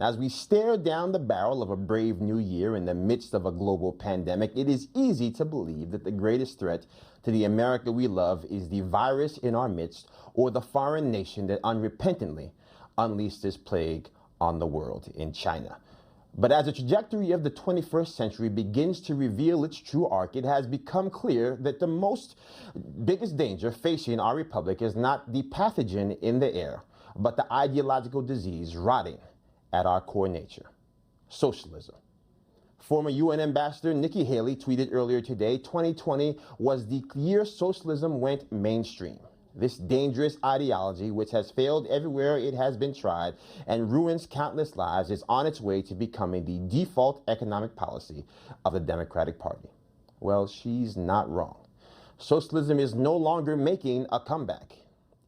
As we stare down the barrel of a brave new year in the midst of a global pandemic, it is easy to believe that the greatest threat to the America we love is the virus in our midst or the foreign nation that unrepentantly unleashed this plague on the world in China. But as the trajectory of the 21st century begins to reveal its true arc, it has become clear that the biggest danger facing our republic is not the pathogen in the air, but the ideological disease rotting at our core nature: socialism. Former UN Ambassador Nikki Haley tweeted earlier today, 2020 was the year socialism went mainstream. This dangerous ideology, which has failed everywhere it has been tried and ruins countless lives, is on its way to becoming the default economic policy of the Democratic Party. Well, she's not wrong. Socialism is no longer making a comeback.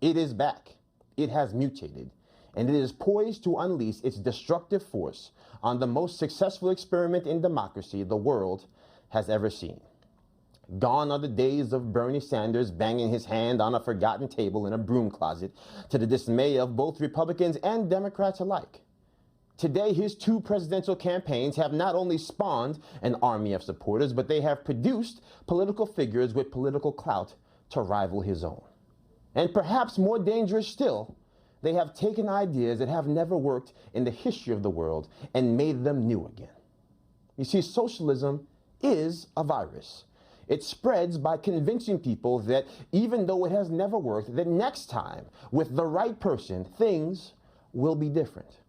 It is back. It has mutated, and it is poised to unleash its destructive force on the most successful experiment in democracy the world has ever seen. Gone are the days of Bernie Sanders banging his hand on a forgotten table in a broom closet, to the dismay of both Republicans and Democrats alike. Today, his two presidential campaigns have not only spawned an army of supporters, but they have produced political figures with political clout to rival his own. And perhaps more dangerous still, they have taken ideas that have never worked in the history of the world and made them new again. You see, socialism is a virus. It spreads by convincing people that even though it has never worked, that next time, with the right person, things will be different.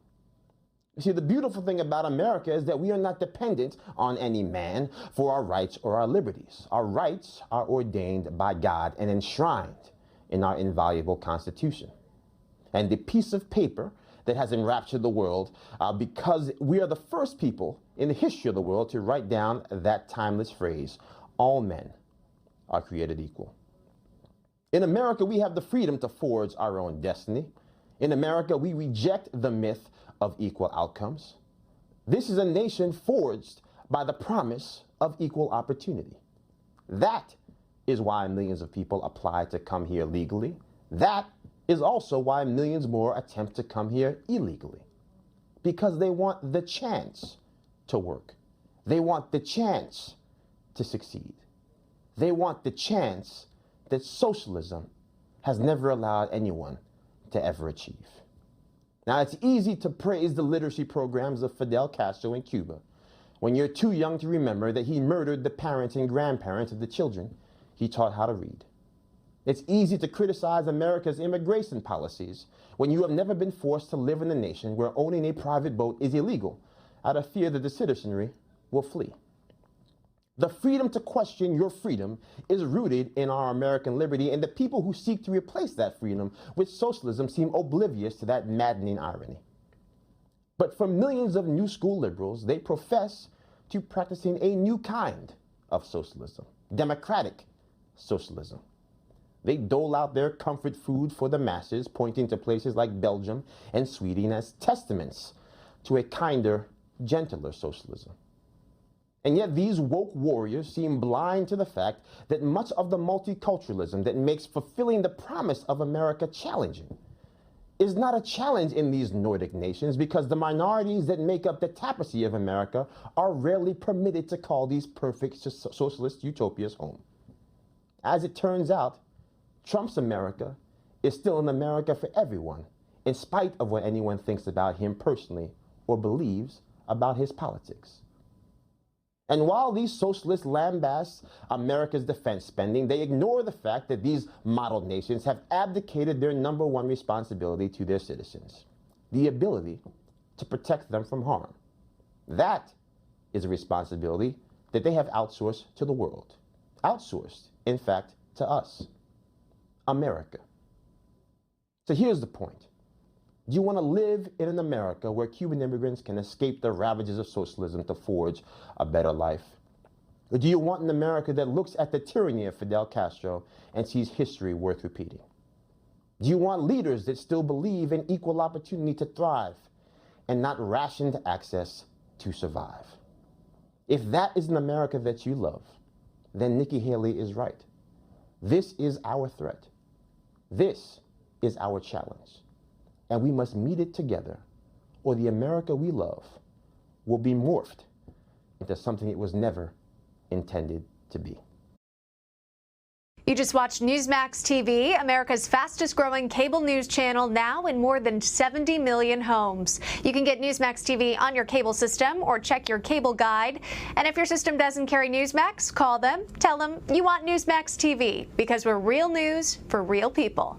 You see, the beautiful thing about America is that we are not dependent on any man for our rights or our liberties. Our rights are ordained by God and enshrined in our invaluable Constitution. And the piece of paper that has enraptured the world, because we are the first people in the history of the world to write down that timeless phrase: all men are created equal. In America, we have the freedom to forge our own destiny. In America, we reject the myth of equal outcomes. This is a nation forged by the promise of equal opportunity. That is why millions of people apply to come here legally. That is also why millions more attempt to come here illegally, because they want the chance to work. They want the chance to succeed. They want the chance that socialism has never allowed anyone to ever achieve. Now, it's easy to praise the literacy programs of Fidel Castro in Cuba when you're too young to remember that he murdered the parents and grandparents of the children he taught how to read. It's easy to criticize America's immigration policies when you have never been forced to live in a nation where owning a private boat is illegal out of fear that the citizenry will flee. The freedom to question your freedom is rooted in our American liberty, and the people who seek to replace that freedom with socialism seem oblivious to that maddening irony. But for millions of new school liberals, they profess to practicing a new kind of socialism: democratic socialism. They dole out their comfort food for the masses, pointing to places like Belgium and Sweden as testaments to a kinder, gentler socialism. And yet these woke warriors seem blind to the fact that much of the multiculturalism that makes fulfilling the promise of America challenging is not a challenge in these Nordic nations, because the minorities that make up the tapestry of America are rarely permitted to call these perfect socialist utopias home. As it turns out, Trump's America is still an America for everyone, in spite of what anyone thinks about him personally or believes about his politics. And while these socialists lambaste America's defense spending, they ignore the fact that these model nations have abdicated their number one responsibility to their citizens: the ability to protect them from harm. That is a responsibility that they have outsourced to the world. Outsourced, in fact, to us, America. So here's the point. Do you want to live in an America where Cuban immigrants can escape the ravages of socialism to forge a better life? Or do you want an America that looks at the tyranny of Fidel Castro and sees history worth repeating? Do you want leaders that still believe in equal opportunity to thrive and not rationed access to survive? If that is an America that you love, then Nikki Haley is right. This is our threat. This is our challenge. And we must meet it together, or the America we love will be morphed into something it was never intended to be. You just watched Newsmax TV, America's fastest growing cable news channel, now in more than 70 million homes. You can get Newsmax TV on your cable system or check your cable guide. And if your system doesn't carry Newsmax, call them, tell them you want Newsmax TV, because we're real news for real people.